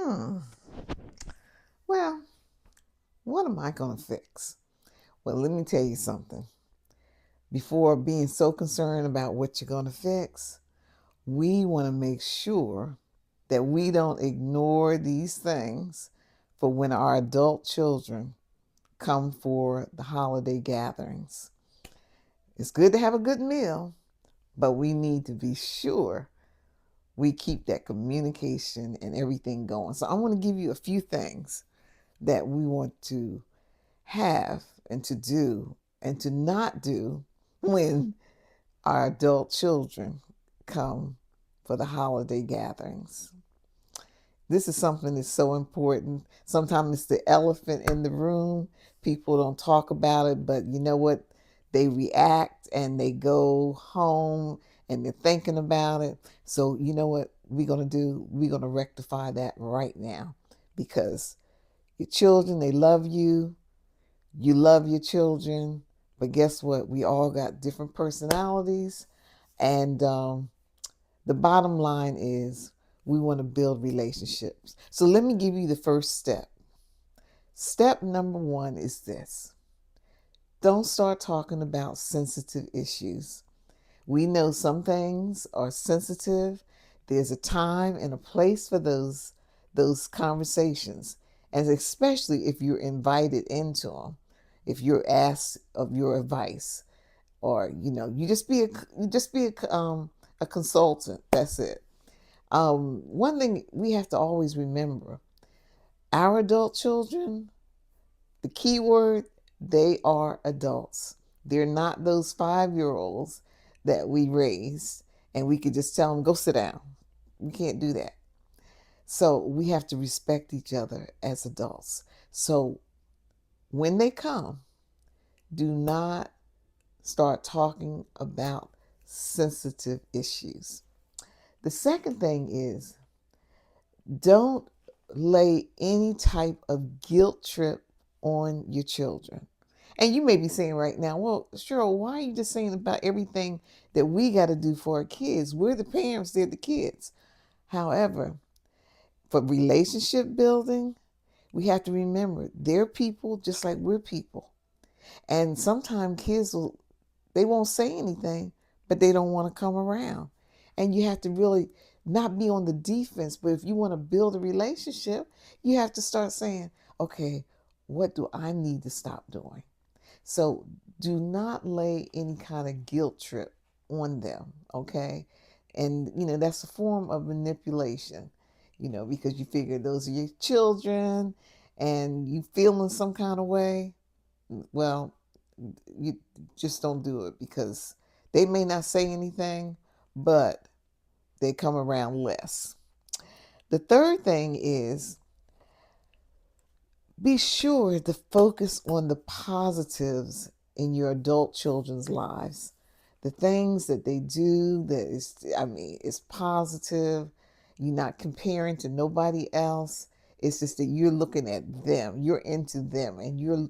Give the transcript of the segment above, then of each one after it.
Hmm. Well, what am I going to fix? Well, let me tell you something. Before being so concerned about what you're going to fix, we want to make sure that we don't ignore these things for when our adult children come for the holiday gatherings. It's good to have a good meal, but we need to be sure we keep that communication and everything going. So I want to give you a few things that we want to have and to do and to not do when our adult children come for the holiday gatherings. This is something that's so important. Sometimes it's the elephant in the room. People don't talk about it, but you know what? They react and they go home and they're thinking about it. So, you know what we're going to do? We're going to rectify that right now because your children, they love you. You love your children. But guess what? We all got different personalities. And the bottom line is we want to build relationships. So let me give you the first step. Step number one is this: don't start talking about sensitive issues. We know some things are sensitive. There's a time and a place for those conversations, and especially if you're invited into them, if you're asked of your advice, or you just be a consultant. That's it. One thing we have to always remember: our adult children, the key word, they are adults. They're not those 5 year olds that we raised and we could just tell them, go sit down. We can't do that. So we have to respect each other as adults. So when they come, do not start talking about sensitive issues. The second thing is, don't lay any type of guilt trip on your children. And you may be saying right now, well, Cheryl, why are you just saying about everything that we got to do for our kids? We're the parents, they're the kids. However, for relationship building, we have to remember they're people just like we're people. And sometimes they won't say anything, but they don't want to come around. And you have to really not be on the defense, but if you want to build a relationship, you have to start saying, okay, what do I need to stop doing? So do not lay any kind of guilt trip on them, okay? And, that's a form of manipulation, because you figure those are your children and you feeling some kind of way. Well, you just don't do it because they may not say anything, but they come around less. The third thing is, be sure to focus on the positives in your adult children's lives. The things that they do it's positive. You're not comparing to nobody else. It's just that you're looking at them, you're into them, and you're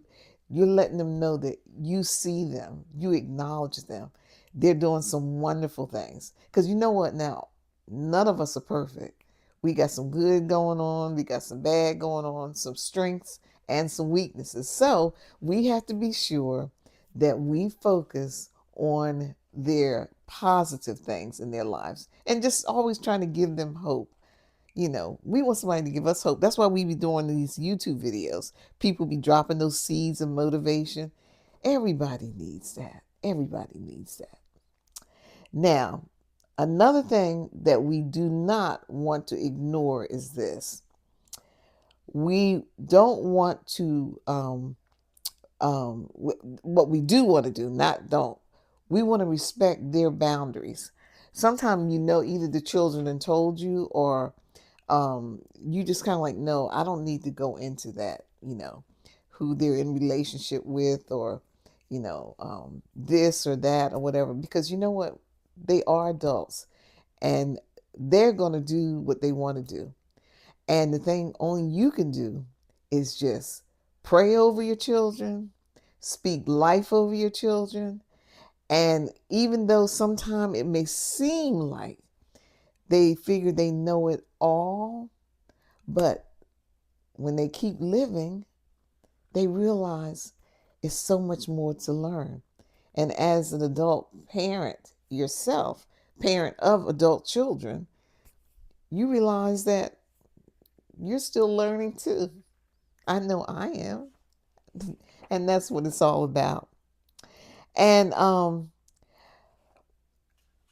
letting them know that you see them, you acknowledge them. They're doing some wonderful things. Because you know what now? None of us are perfect. We got some good going on, we got some bad going on, some strengths and some weaknesses. So we have to be sure that we focus on their positive things in their lives and just always trying to give them hope. We want somebody to give us hope. That's why we be doing these YouTube videos. People be dropping those seeds of motivation. Everybody needs that. Everybody needs that. Now, another thing that we do not want to ignore is this: we don't want to what we do want to do, not don't, we want to respect their boundaries. Sometimes, either the children have told you, or you just kind of like, no, I don't need to go into that, who they're in relationship with, or this or that or whatever, because you know what, they are adults and they're going to do what they want to do. And the thing only you can do is just pray over your children, speak life over your children. And even though sometimes it may seem like they figure they know it all, but when they keep living, they realize it's so much more to learn. And as an adult parent yourself, parent of adult children, you realize that you're still learning too. I know I am. And that's what it's all about. And a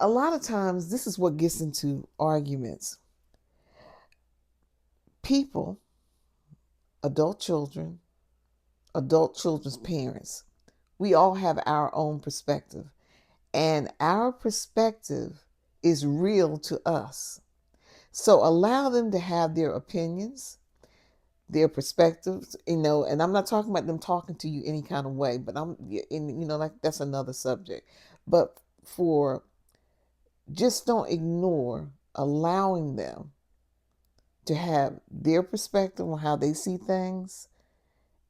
lot of times, this is what gets into arguments. People, adult children, adult children's parents, we all have our own perspective. And our perspective is real to us. So allow them to have their opinions, their perspectives, and I'm not talking about them talking to you any kind of way, but like that's another subject. But just don't ignore allowing them to have their perspective on how they see things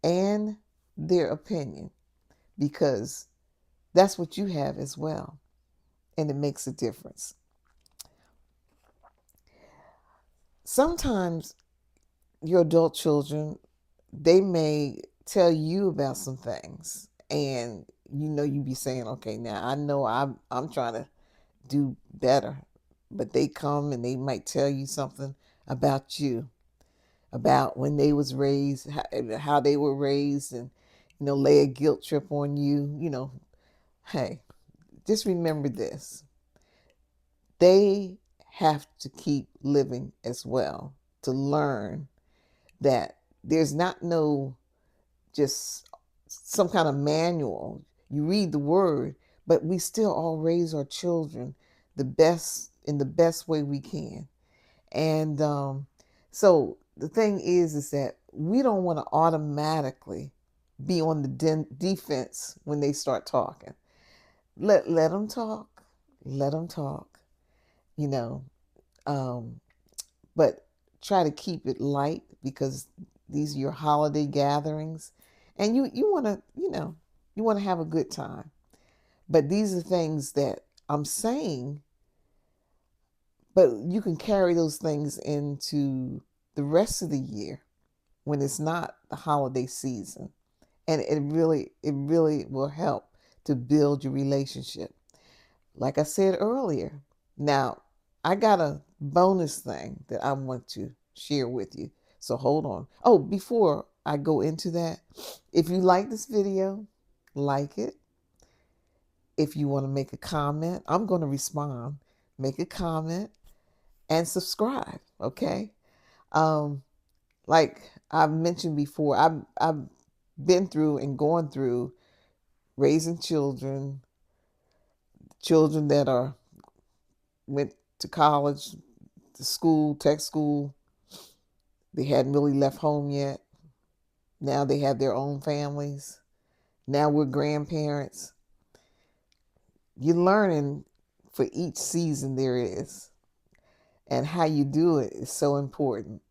and their opinion, because that's what you have as well, and it makes a difference. Sometimes your adult children, they may tell you about some things, and you be saying, okay, now I know I'm trying to do better, but they come and they might tell you something about you, about when they was raised, how they were raised, and lay a guilt trip on you. Hey, just remember this: they have to keep living as well to learn that there's not no just some kind of manual. You read the word, but we still all raise our children in the best way we can. And so the thing is that we don't want to automatically be on the defense when they start talking. Let them talk. Let them talk. You know, um, but try to keep it light, because these are your holiday gatherings, and you want to you want to have a good time. But these are things that I'm saying, but you can carry those things into the rest of the year when it's not the holiday season, and it really will help to build your relationship. Like I said earlier, now I got a bonus thing that I want to share with you. So hold on. Oh, before I go into that, if you like this video, like it. If you want to make a comment, I'm going to respond. Make a comment and subscribe, okay? Um, like I've mentioned before, I've been through and going through raising children that are went to college, to school, tech school. They hadn't really left home yet. Now they have their own families. Now we're grandparents. You're learning for each season there is. And how you do it is so important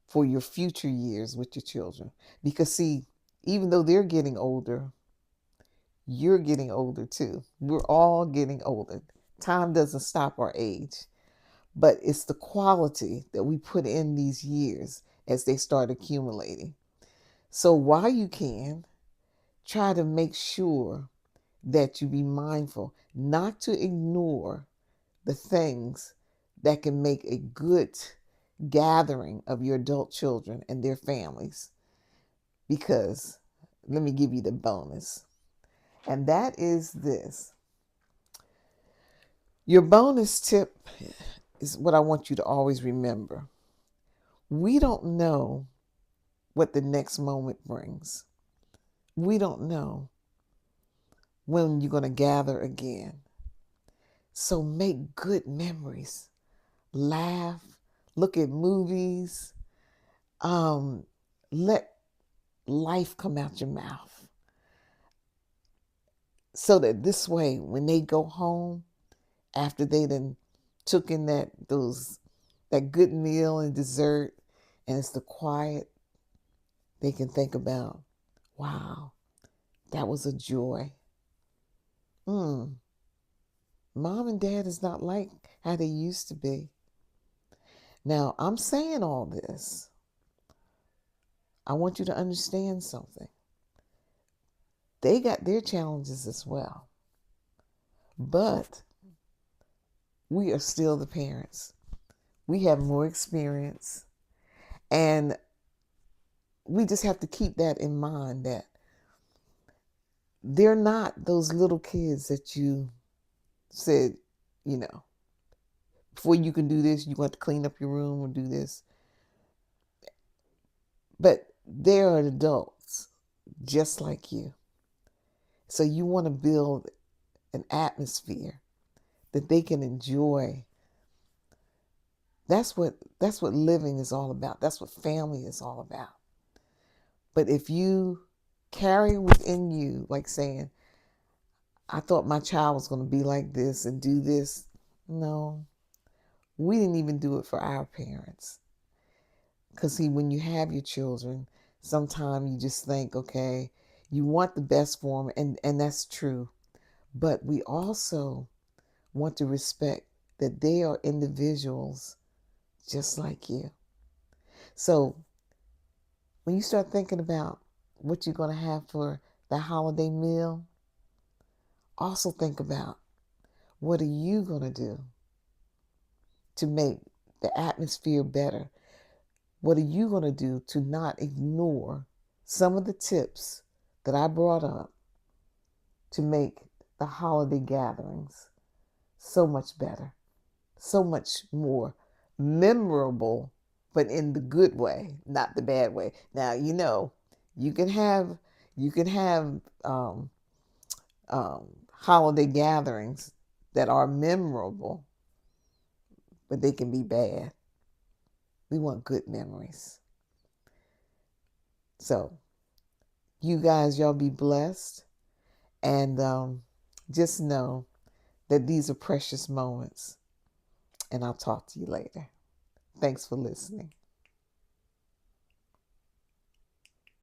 for your future years with your children. Because, see, even though they're getting older, you're getting older too. We're all getting older. Time doesn't stop our age, but it's the quality that we put in these years as they start accumulating. So while you can, try to make sure that you be mindful not to ignore the things that can make a good gathering of your adult children and their families. Because let me give you the bonus, and that is this. Your bonus tip is what I want you to always remember. We don't know what the next moment brings. We don't know when you're going to gather again. So make good memories. Laugh, look at movies, let life come out your mouth. So that this way, when they go home, after they done took in that good meal and dessert, and it's the quiet, they can think about, wow, that was a joy. Mom and dad is not like how they used to be. Now, I'm saying all this I want you to understand something. They got their challenges as well. But we are still the parents. We have more experience. And we just have to keep that in mind, that they're not those little kids that you said, you know, before you can do this, you want to clean up your room or do this. But they're adults just like you. So you want to build an atmosphere that they can enjoy. That's what living is all about. That's what family is all about. But if you carry within you, like saying, I thought my child was going to be like this and do this. No, we didn't even do it for our parents. Because see, when you have your children, sometimes you just think, okay, you want the best for them, and that's true. But we also want to respect that they are individuals just like you. So when you start thinking about what you're going to have for the holiday meal, also think about, what are you going to do to make the atmosphere better? What are you going to do to not ignore some of the tips that I brought up to make the holiday gatherings so much better, so much more memorable, but in the good way, not the bad way? Now, you can have um, holiday gatherings that are memorable, but they can be bad. We want good memories. So, you guys, y'all be blessed. And just know that these are precious moments. And I'll talk to you later. Thanks for listening.